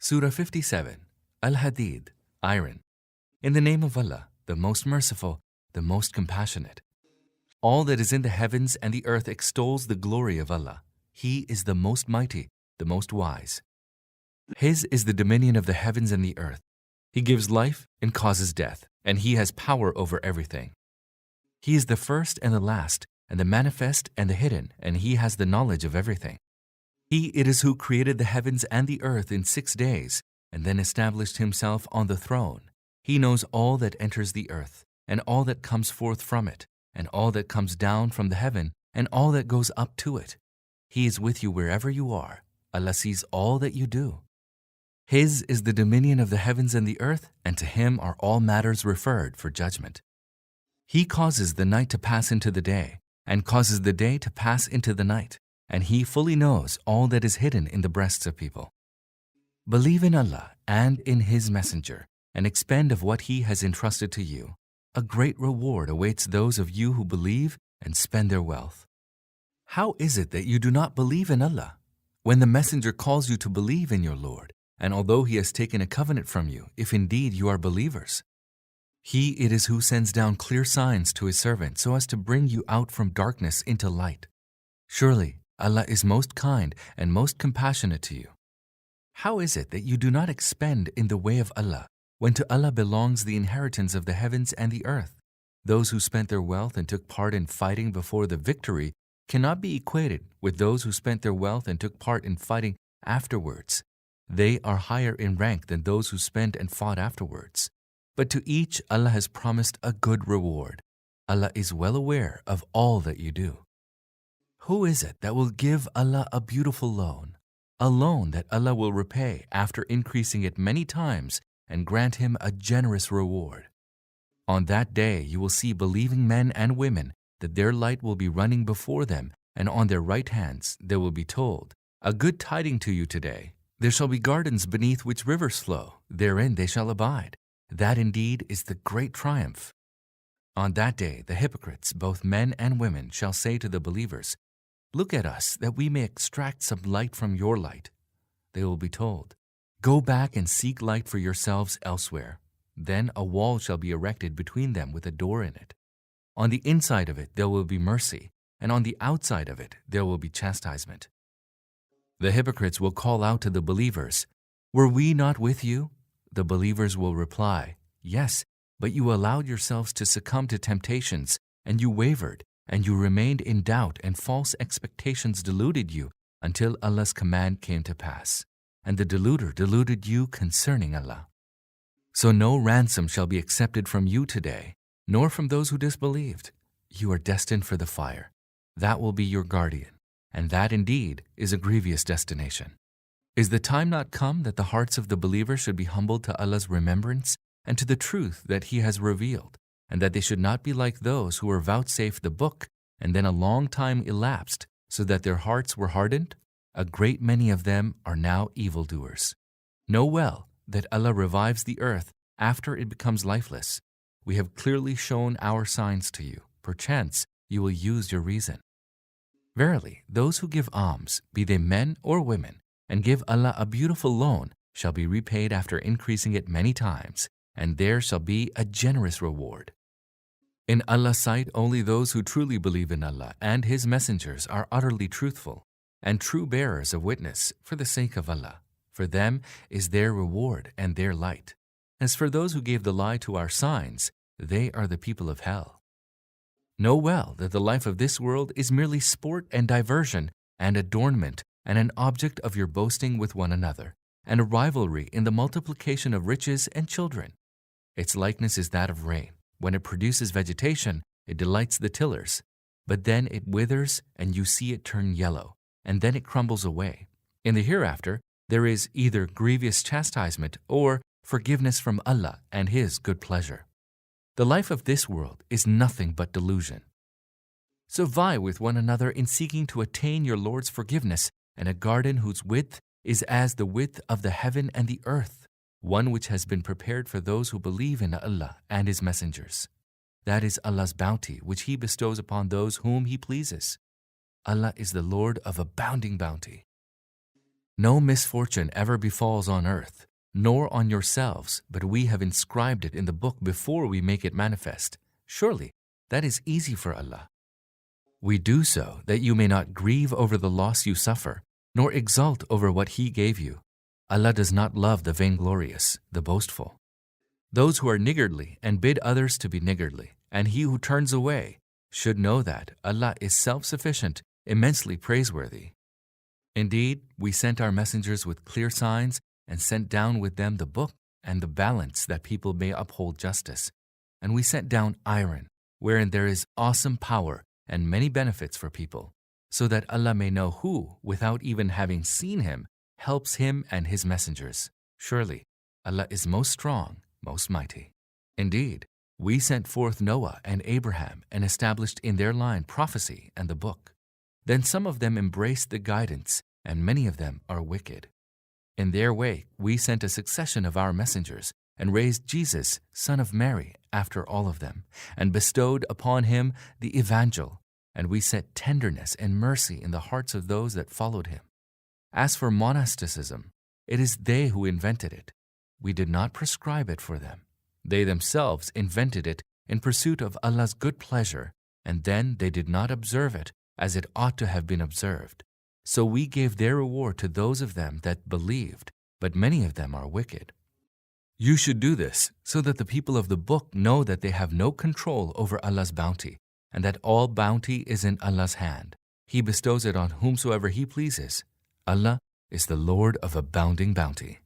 Surah 57, Al-Hadid, Iron. In the name of Allah, the most merciful, the most compassionate. All that is in the heavens and the earth extols the glory of Allah. He is the most mighty, the most wise. His is the dominion of the heavens and the earth. He gives life and causes death, and He has power over everything. He is the first and the last, and the manifest and the hidden, and He has the knowledge of everything. He it is who created the heavens and the earth in 6 days, and then established Himself on the throne. He knows all that enters the earth, and all that comes forth from it, and all that comes down from the heaven, and all that goes up to it. He is with you wherever you are. Allah sees all that you do. His is the dominion of the heavens and the earth, and to Him are all matters referred for judgment. He causes the night to pass into the day, and causes the day to pass into the night, and He fully knows all that is hidden in the breasts of people. Believe in Allah and in His Messenger, and expend of what He has entrusted to you. A great reward awaits those of you who believe and spend their wealth. How is it that you do not believe in Allah, when the Messenger calls you to believe in your Lord, and although He has taken a covenant from you, if indeed you are believers? He it is who sends down clear signs to His servant so as to bring you out from darkness into light. Surely, Allah is most kind and most compassionate to you. How is it that you do not expend in the way of Allah, when to Allah belongs the inheritance of the heavens and the earth? Those who spent their wealth and took part in fighting before the victory cannot be equated with those who spent their wealth and took part in fighting afterwards. They are higher in rank than those who spent and fought afterwards. But to each Allah has promised a good reward. Allah is well aware of all that you do. Who is it that will give Allah a beautiful loan? A loan that Allah will repay after increasing it many times and grant him a generous reward. On that day you will see believing men and women that their light will be running before them, and on their right hands they will be told, "A good tiding to you today. There shall be gardens beneath which rivers flow, therein they shall abide." That indeed is the great triumph. On that day the hypocrites, both men and women, shall say to the believers, "Look at us, that we may extract some light from your light." They will be told, "Go back and seek light for yourselves elsewhere." Then a wall shall be erected between them with a door in it. On the inside of it there will be mercy, and on the outside of it there will be chastisement. The hypocrites will call out to the believers, "Were we not with you?" The believers will reply, "Yes, but you allowed yourselves to succumb to temptations, and you wavered, and you remained in doubt, and false expectations deluded you until Allah's command came to pass. And the deluder deluded you concerning Allah. So no ransom shall be accepted from you today, nor from those who disbelieved. You are destined for the fire. That will be your guardian, and that indeed is a grievous destination. Is the time not come that the hearts of the believers should be humbled to Allah's remembrance and to the truth that He has revealed, and that they should not be like those who were vouchsafed the book, and then a long time elapsed, so that their hearts were hardened? A great many of them are now evildoers. Know well that Allah revives the earth after it becomes lifeless. We have clearly shown our signs to you. Perchance you will use your reason. Verily, those who give alms, be they men or women, and give Allah a beautiful loan, shall be repaid after increasing it many times, and there shall be a generous reward. In Allah's sight, only those who truly believe in Allah and His messengers are utterly truthful, and true bearers of witness for the sake of Allah. For them is their reward and their light. As for those who gave the lie to our signs, they are the people of hell. Know well that the life of this world is merely sport and diversion and adornment, and an object of your boasting with one another, and a rivalry in the multiplication of riches and children. Its likeness is that of rain. When it produces vegetation, it delights the tillers, but then it withers and you see it turn yellow, and then it crumbles away. In the hereafter, there is either grievous chastisement or forgiveness from Allah and His good pleasure. The life of this world is nothing but delusion. So vie with one another in seeking to attain your Lord's forgiveness, and a garden whose width is as the width of the heaven and the earth, one which has been prepared for those who believe in Allah and His messengers. That is Allah's bounty, which He bestows upon those whom He pleases. Allah is the Lord of abounding bounty. No misfortune ever befalls on earth, nor on yourselves, but we have inscribed it in the book before we make it manifest. Surely, that is easy for Allah. We do so that you may not grieve over the loss you suffer, nor exult over what He gave you. Allah does not love the vainglorious, the boastful. Those who are niggardly and bid others to be niggardly, and he who turns away, should know that Allah is self-sufficient, immensely praiseworthy. Indeed, we sent our messengers with clear signs and sent down with them the book and the balance that people may uphold justice. And we sent down iron, wherein there is awesome power and many benefits for people, so that Allah may know who, without even having seen Him, helps Him and His messengers. Surely, Allah is most strong, most mighty. Indeed, we sent forth Noah and Abraham and established in their line prophecy and the book. Then some of them embraced the guidance, and many of them are wicked. In their wake, we sent a succession of our messengers and raised Jesus, son of Mary, after all of them, and bestowed upon him the evangel, and we set tenderness and mercy in the hearts of those that followed him. As for monasticism, it is they who invented it. We did not prescribe it for them. They themselves invented it in pursuit of Allah's good pleasure, and then they did not observe it as it ought to have been observed. So we gave their reward to those of them that believed, but many of them are wicked. You should do this so that the people of the book know that they have no control over Allah's bounty, and that all bounty is in Allah's hand. He bestows it on whomsoever He pleases. Allah is the Lord of abounding bounty.